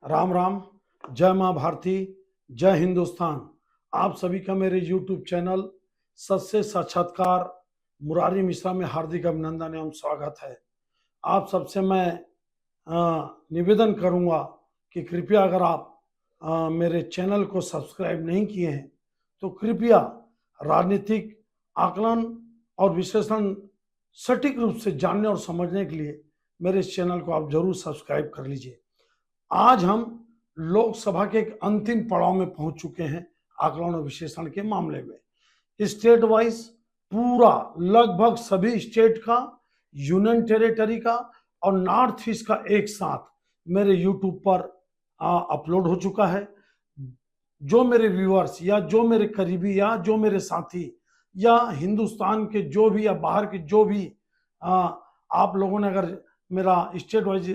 राम राम। जय माँ भारती, जय हिंदुस्तान। आप सभी का मेरे YouTube चैनल सत्य साक्षात्कार मुरारी मिश्रा में हार्दिक अभिनंदन एवं स्वागत है। आप सबसे मैं निवेदन करूंगा कि कृपया अगर आप मेरे चैनल को सब्सक्राइब नहीं किए हैं तो कृपया राजनीतिक आकलन और विश्लेषण सटीक रूप से जानने और समझने के लिए मेरे इस चैनल को आप जरूर सब्सक्राइब कर लीजिए। आज हम लोकसभा के एक अंतिम पड़ाव में पहुंच चुके हैं आकलन और विश्लेषण के मामले में। स्टेट वाइज पूरा लगभग सभी स्टेट का, यूनियन टेरिटरी का और नॉर्थ ईस्ट का एक साथ मेरे यूट्यूब पर अपलोड हो चुका है। जो मेरे व्यूअर्स या जो मेरे करीबी या जो मेरे साथी या हिंदुस्तान के जो भी या बाहर के जो भी आप लोगों ने अगर मेरा स्टेट वाइज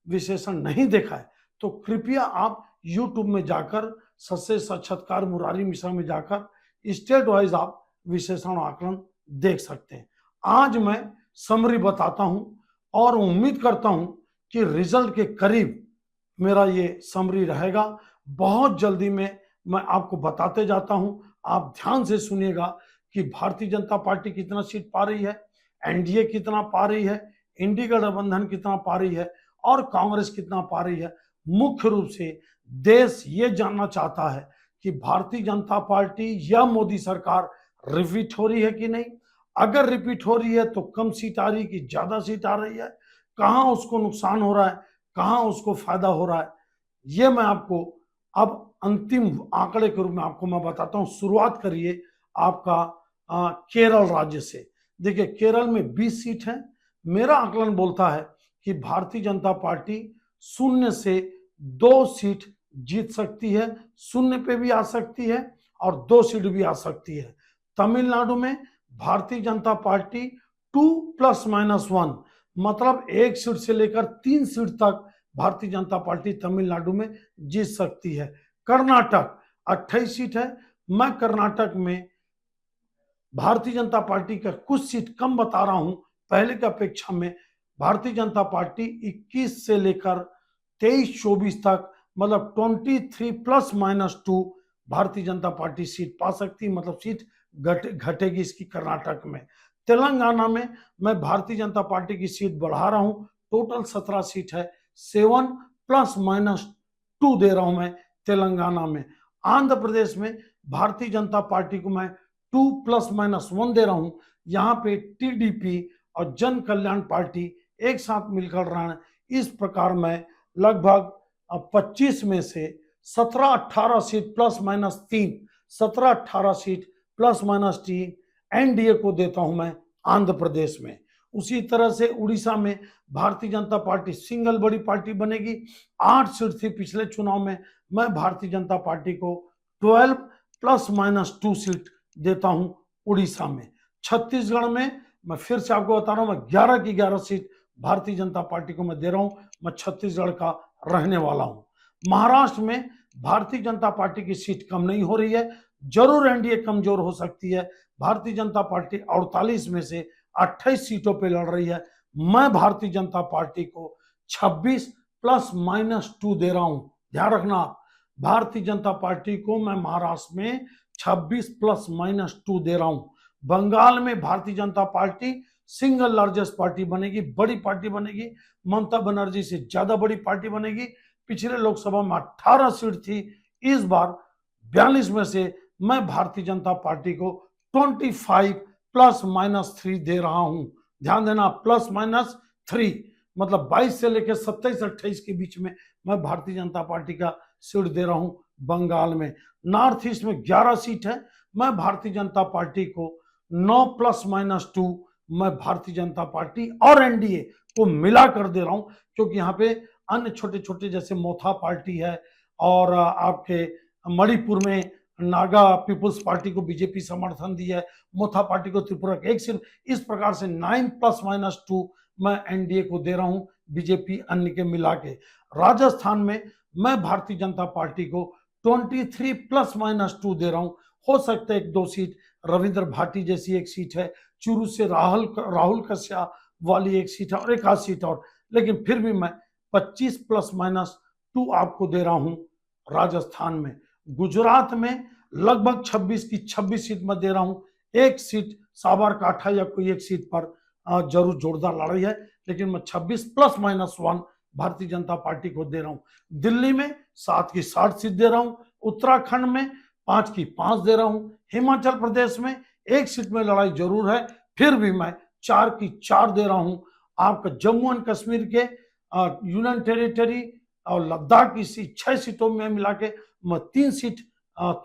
विश्लेषण नहीं देखा है तो कृपया आप YouTube में जाकर सत्य साक्षात्कार मुरारी मिश्रा में जाकर स्टेट वाइज आप विश्लेषण आकलन देख सकते हैं। आज मैं समरी बताता हूं और उम्मीद करता हूं कि रिजल्ट के करीब मेरा ये समरी रहेगा। बहुत जल्दी में मैं आपको बताते जाता हूं। आप ध्यान से सुनिएगा कि भारतीय जनता पार्टी कितना सीट पा रही है, एनडीए कितना पा रही है, इंडी गठबंधन कितना पा रही है और कांग्रेस कितना पा रही है। मुख्य रूप से देश ये जानना चाहता है कि भारतीय जनता पार्टी या मोदी सरकार रिपीट हो रही है कि नहीं। अगर रिपीट हो रही है तो कम सीट आ रही है कि ज्यादा सीट आ रही है, कहां उसको नुकसान हो रहा है, कहां उसको फायदा हो रहा है, ये मैं आपको अब अंतिम आंकड़े के रूप में आपको मैं बताता हूं। शुरुआत करिए आपका केरल राज्य से। देखिए केरल में 20 सीट है। मेरा आकलन बोलता है कि भारतीय जनता पार्टी 0 से 2 सीट जीत सकती है, 0 पे भी आ सकती है और 2 सीट भी आ सकती है। तमिलनाडु में भारतीय जनता पार्टी 2 ± 1 मतलब 1 सीट से लेकर 3 सीट तक भारतीय जनता पार्टी तमिलनाडु में जीत सकती है। कर्नाटक 28 सीट है। मैं कर्नाटक में भारतीय जनता पार्टी का कुछ सीट कम बता रहा हूं पहले की अपेक्षा में। भारतीय जनता पार्टी 21 से लेकर 23-24 तक मतलब 23 ± 2 भारतीय जनता पार्टी सीट पा सकती है, मतलब सीट घटेगी इसकी कर्नाटक में। तेलंगाना में मैं भारतीय जनता पार्टी की सीट बढ़ा रहा हूं, टोटल 17 सीट है, 7 ± 2 दे रहा हूं मैं तेलंगाना में। आंध्र प्रदेश में भारतीय जनता पार्टी को मैं 2 ± 1 दे रहा हूं। यहाँ पे टीडीपी और जन कल्याण पार्टी एक साथ मिलकर रहा है। इस प्रकार मैं लगभग 25 में से 17-18 सीट ±3, 17-18 सीट ±3 एनडीए को देता हूं मैं आंध्र प्रदेश में। उसी तरह से उड़ीसा में भारतीय जनता पार्टी सिंगल बड़ी पार्टी बनेगी। 8 सीट थी पिछले चुनाव में, मैं भारतीय जनता पार्टी को 12 ± 2 सीट देता हूं उड़ीसा में। छत्तीसगढ़ में मैं फिर से आपको बता रहा हूं, मैं 11 की 11 सीट भारतीय जनता पार्टी को मैं दे रहा हूं। मैं छत्तीसगढ़ का रहने वाला हूं। महाराष्ट्र में भारतीय जनता पार्टी की सीट कम नहीं हो रही है, जरूर एनडीए कमजोर हो सकती है। भारतीय जनता पार्टी 48 में से 28 सीटों पे लड़ रही है। मैं भारतीय जनता पार्टी को 26 ± 2 दे रहा हूं। ध्यान रखना आप, भारतीय जनता पार्टी को मैं महाराष्ट्र में 26 ± 2 दे रहा हूं। बंगाल में Bharatiya Janata party single largest party बनेगी, बड़ी पार्टी बनेगी, ममता बनर्जी से ज्यादा बड़ी पार्टी बनेगी। पिछले लोकसभा में 18 सीट थी, इस बार 42 में से मैं भारतीय जनता पार्टी को 25 ± 3 दे रहा हूं। ध्यान देना, +-3 मतलब 22 से लेकर 27-28 के बीच में मैं भारतीय जनता पार्टी का सीट दे रहा हूं बंगाल में। नॉर्थ ईस्ट में 11 सीट है, मैं भारतीय जनता पार्टी को 9 ± 2 मैं भारतीय जनता पार्टी और एनडीए को मिलाकर दे रहा हूं, क्योंकि यहाँ पे अन्य छोटे छोटे जैसे मोथा पार्टी है और आपके मणिपुर में नागा पीपुल्स पार्टी को बीजेपी समर्थन दी है, मोथा पार्टी को त्रिपुरा एक सीट। इस प्रकार से 9 ± 2 मैं एनडीए को दे रहा हूं, बीजेपी अन्य के मिला के। राजस्थान में मैं भारतीय जनता पार्टी को 23 ± 2 दे रहा हूं। हो सकता है 1-2 सीट रविंद्र भाटी जैसी एक सीट है, चुरू से राहुल कश्यप वाली एक सीट है और एक आध सीट और, लेकिन फिर भी मैं 25 ± टू आपको दे रहा हूं राजस्थान में। गुजरात में लगभग 26 की 26 सीट में दे रहा हूं। एक सीट साबरकाठा या कोई एक सीट पर जरूर जोरदार लड़ाई है, लेकिन मैं 26 ±1 भारतीय जनता पार्टी को दे रहा हूं। दिल्ली में 7 की 60 सीट दे रहा हूं। उत्तराखंड में 5 की 5 दे रहा हूं। हिमाचल प्रदेश में एक सीट में लड़ाई जरूर है, फिर भी मैं 4 की 4 दे रहा हूं। आपका जम्मू एंड कश्मीर के यूनियन टेरिटरी और लद्दाख की 6 सीटों में मिला के मैं 3 सीट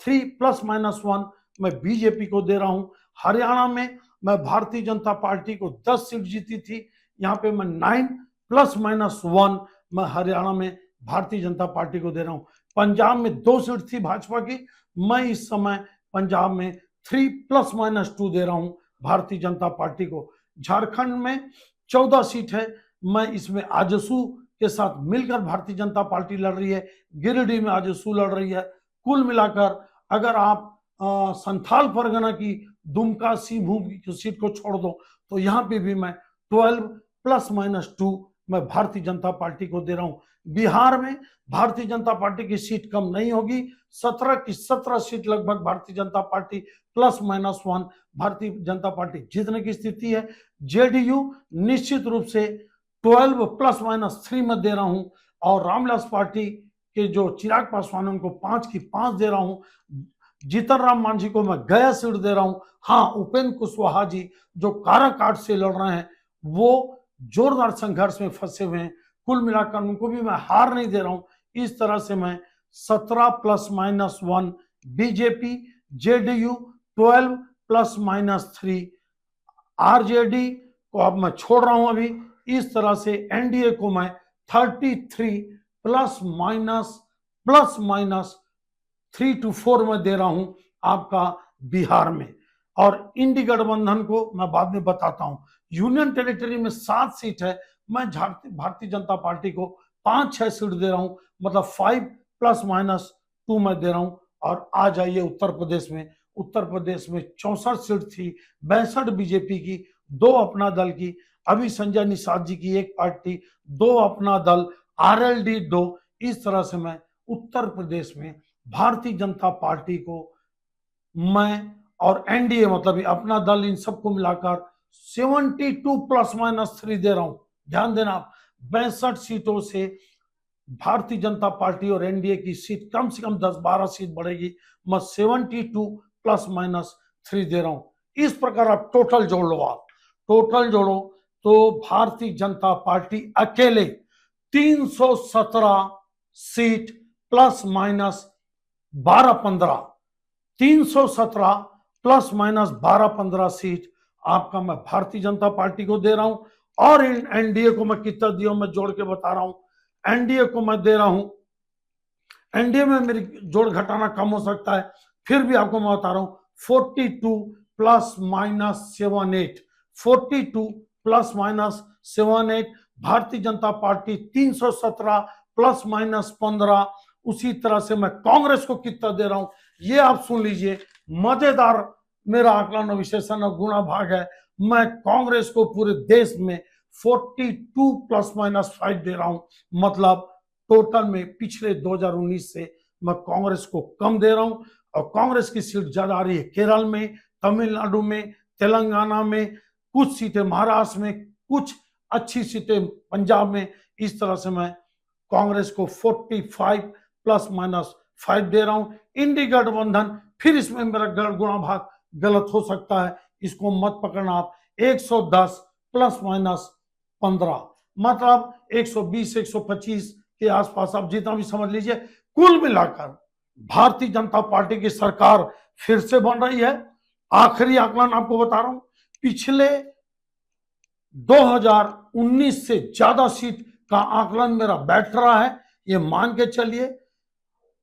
3 ±1 मैं बीजेपी को दे रहा हूं। हरियाणा में मैं भारतीय जनता पार्टी को 10 सीट जीती थी, यहाँ पे मैं 9 ±1 मैं हरियाणा में भारतीय जनता पार्टी को दे रहा हूं। पंजाब में 2 सीट थी भाजपा की, मैं इस समय पंजाब में 3 ±2 दे रहा हूं भारतीय जनता पार्टी को। झारखंड में 14 सीट है, मैं इसमें आजसू के साथ मिलकर भारतीय जनता पार्टी लड़ रही है। गिरिडीह में आजसू लड़ रही है। कुल मिलाकर अगर आप संथाल परगना की दुमका सिंहभूम की सीट को छोड़ दो तो यहाँ पे भी मैं 12 ±2 मैं भारतीय जनता पार्टी को दे रहा हूं। बिहार में भारतीय जनता पार्टी की सीट कम नहीं होगी, 17 की 17 सीट लगभग भारतीय जनता पार्टी ±1 भारतीय जनता पार्टी जीतने की स्थिति है। जेडीयू निश्चित रूप से 12 ±3 में दे रहा हूं, और रामविलास पार्टी के जो चिराग पासवान उनको 5 की 5 दे रहा हूं। जीतन राम मांझी को मैं गया सीट दे रहा हूं। हाँ, उपेंद्र कुशवाहा जी जो काराकाट से लड़ रहे हैं वो जोरदार संघर्ष में फंसे हुए हैं, कुल मिलाकर उनको भी मैं हार नहीं दे रहा हूं। इस तरह से मैं 17 ±1 बीजेपी, जेडीयू 12 ±3 आरजेडी को अब मैं छोड़ रहा हूं अभी। इस तरह से एनडीए को मैं 33 ±3 to 4 में दे रहा हूं आपका बिहार में। और इंडी गठबंधन को मैं बाद में बताता हूं। यूनियन टेरिटरी में 7 सीट है, मैं भारतीय जनता पार्टी को 5-6 सीट दे रहा हूं, मतलब 5 ±2 में दे रहा हूं। और आ जाइए उत्तर प्रदेश में। उत्तर प्रदेश में 64 सीट थी, 62 बीजेपी की, 2 अपना दल की, अभी संजय निषाद जी की एक पार्टी, 2 अपना दल, आरएलडी 2। इस तरह से मैं उत्तर प्रदेश में भारतीय जनता पार्टी को मैं और एनडीए मतलब अपना दल इन सबको मिलाकर 72 ±3 दे रहा हूं। ध्यान देना आप, 62 सीटों से भारतीय जनता पार्टी और एनडीए की सीट कम से कम 10-12 सीट बढ़ेगी। मैं 72 ±3 दे रहा हूं। इस प्रकार आप टोटल जोड़ लो, आप टोटल जोड़ो तो भारतीय जनता पार्टी अकेले 317 सीट ±12-15 317 ±12-15 सीट आपका मैं भारतीय जनता पार्टी को दे रहा हूं। और इन एनडीए को मैं कितना दिया मैं जोड़ के बता रहा हूं। एनडीए को मैं दे रहा हूं, एनडीए में मेरी जोड़ घटाना कम हो सकता है, फिर भी आपको मैं बता रहा हूं 42 ±78 42 ±78 भारतीय जनता पार्टी 317 ±15। उसी तरह से मैं कांग्रेस को कितना दे रहा हूं ये आप सुन लीजिए। मजेदार मेरा आकलन विश्लेषण और गुणा भाग है। मैं कांग्रेस को पूरे देश में 42 ±5 दे रहा हूं, मतलब टोटल में पिछले 2019 से मैं कांग्रेस को कम दे रहा हूं। और कांग्रेस की सीट ज्यादा आ रही है केरल में, तमिलनाडु में, तेलंगाना में, कुछ सीटें महाराष्ट्र में, कुछ अच्छी सीटें पंजाब में। इस तरह से मैं कांग्रेस को 45 ±5 दे रहा हूं। इंडी गठबंधन, फिर इसमें मेरा गुणा भाग गलत हो सकता है, इसको मत पकड़ना आप। 110 ±15 मतलब 120-125 के आसपास आप जितना भी समझ लीजिए। कुल मिलाकर भारतीय जनता पार्टी की सरकार फिर से बन रही है। आखिरी आकलन आपको बता रहा हूं, पिछले 2019 से ज्यादा सीट का आकलन मेरा बैठ रहा है, ये मान के चलिए।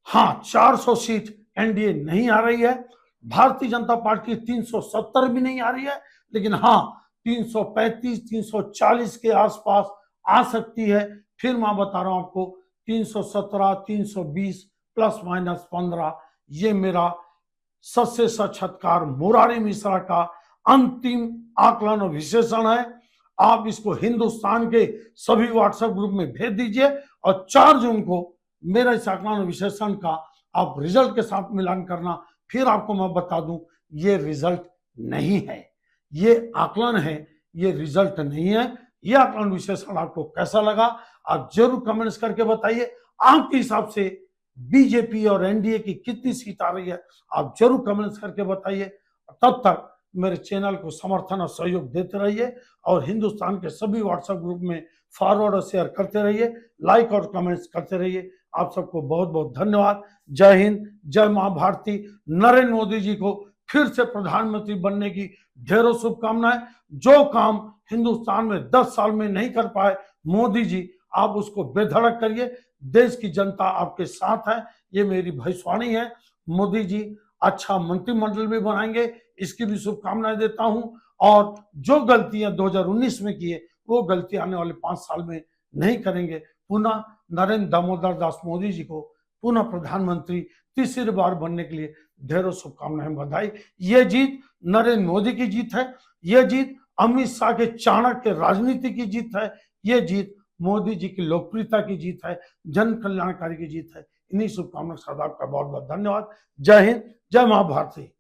हाँ, 400 सीट एनडीए नहीं आ रही है, भारतीय जनता पार्टी 370 भी नहीं आ रही है, लेकिन हाँ 335-340 के आसपास आ सकती है। फिर मैं बता रहा हूं आपको 317 320 ±15 ये मेरा सच्चे साक्षात्कार मुरारी मिश्रा का अंतिम आकलन और विश्लेषण है। आप इसको हिंदुस्तान के सभी व्हाट्सएप ग्रुप में भेज दीजिए और 4 जून को मेरा इस आकलन और विश्लेषण का आप रिजल्ट के साथ मिलान करना, फिर आपको मैं बता दूं ये रिजल्ट नहीं है, ये आकलन है, ये रिजल्ट नहीं है। ये आकलन विश्लेषण आपको कैसा लगा आप जरूर कमेंट्स करके बताइए। आपके हिसाब से बीजेपी और एनडीए की कितनी सीट आ रही है आप जरूर कमेंट्स करके बताइए। तब तक मेरे चैनल को समर्थन और सहयोग देते रहिए और हिंदुस्तान के सभी व्हाट्सएप ग्रुप में फॉरवर्ड और शेयर करते रहिए, लाइक और कमेंट्स करते रहिए। आप सबको बहुत बहुत धन्यवाद। जय हिंद, जय मां भारती। नरेंद्र मोदी जी को फिर से प्रधानमंत्री बनने की ढेरों शुभकामनाएं। जो काम हिंदुस्तान में 10 साल में नहीं कर पाए मोदी जी, आप उसको बेधड़क करिए। देश की जनता आपके साथ है, ये मेरी भविष्यवाणी है। मोदी जी अच्छा मंत्रिमंडल भी बनाएंगे, इसकी भी शुभकामनाएं देता हूं। और जो गलतियां 2019 में किए वो गलती आने वाले 5 साल में नहीं करेंगे। पुनः नरेंद्र दामोदर दास मोदी जी को पुनः प्रधानमंत्री तीसरी बार बनने के लिए ढेरों शुभकामनाएं, बधाई। ये जीत नरेंद्र मोदी की जीत है, ये जीत अमित शाह के चाणक्य राजनीति की जीत है, ये जीत मोदी जी की लोकप्रियता की जीत है, जन कल्याणकारी की जीत है। इन्हीं शुभकामनाओं के साथ आपका बहुत बहुत धन्यवाद। जय हिंद, जय मां भारती।